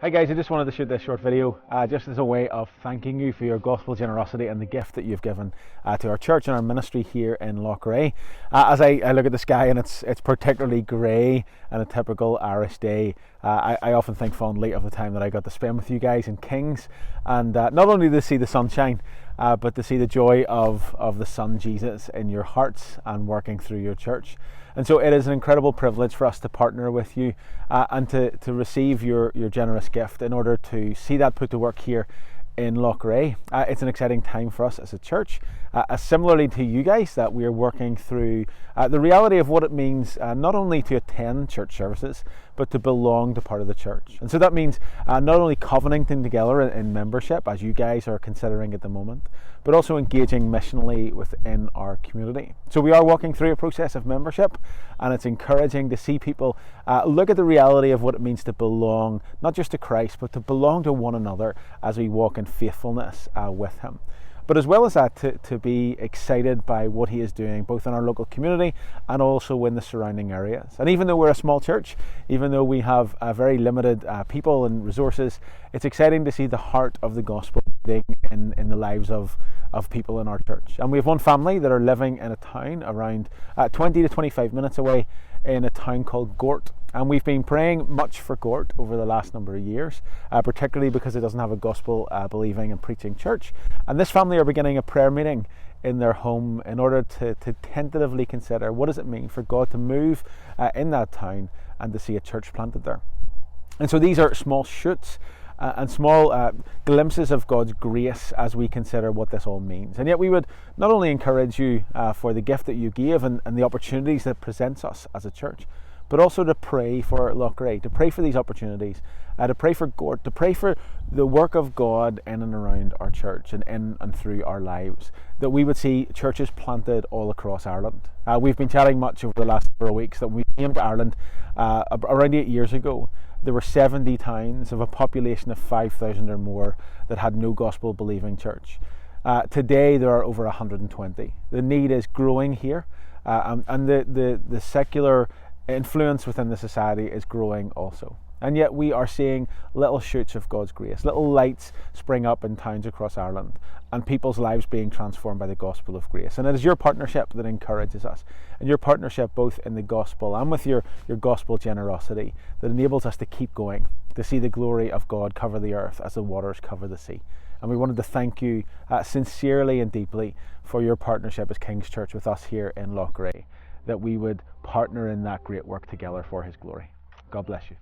Hi guys, I just wanted to shoot this short video just as a way of thanking you for your gospel generosity and the gift that you've given to our church and our ministry here in Loughrea. As I look at the sky and it's particularly grey and a typical Irish day, I often think fondly of the time that I got to spend with you guys in Kings, and not only to see the sunshine but to see the joy of the Son Jesus in your hearts and working through your church. And so it is an incredible privilege for us to partner with you and to receive your generous gift in order to see that put to work here in Loughrea. It's an exciting time for us as a church, similarly to you guys, that we are working through the reality of what it means not only to attend church services but to belong to part of the church. And so that means not only covenanting together in membership, as you guys are considering at the moment, but also engaging missionally within our community. So we are walking through a process of membership, and it's encouraging to see people look at the reality of what it means to belong not just to Christ but to belong to one another as we walk in faithfulness with Him. But as well as that, to be excited by what He is doing both in our local community and also in the surrounding areas. And even though we're a small church, even though we have very limited people and resources, it's exciting to see the heart of the gospel in the lives of people in our church. And we have one family that are living in a town around 20 to 25 minutes away, in a town called Gort. And we've been praying much for Gort over the last number of years, particularly because it doesn't have a gospel believing and preaching church. And this family are beginning a prayer meeting in their home in order to tentatively consider what does it mean for God to move in that town and to see a church planted there. And so these are small shoots and small glimpses of God's grace as we consider what this all means. And yet we would not only encourage you for the gift that you gave and the opportunities that presents us as a church, but also to pray for Loughrea, to pray for these opportunities, to pray for Gort, to pray for the work of God in and around our church and in and through our lives, that we would see churches planted all across Ireland. We've been chatting much over the last several weeks that when we came to Ireland around 8 years ago, there were 70 towns of a population of 5,000 or more that had no gospel believing church. Today there are over 120. The need is growing here, and the secular influence within the society is growing also. And yet we are seeing little shoots of God's grace, little lights spring up in towns across Ireland, and people's lives being transformed by the gospel of grace. And it is your partnership that encourages us, and your partnership both in the gospel and with your gospel generosity that enables us to keep going, to see the glory of God cover the earth as the waters cover the sea. And we wanted to thank you sincerely and deeply for your partnership as King's Church with us here in Loughrea, that we would partner in that great work together for His glory. God bless you.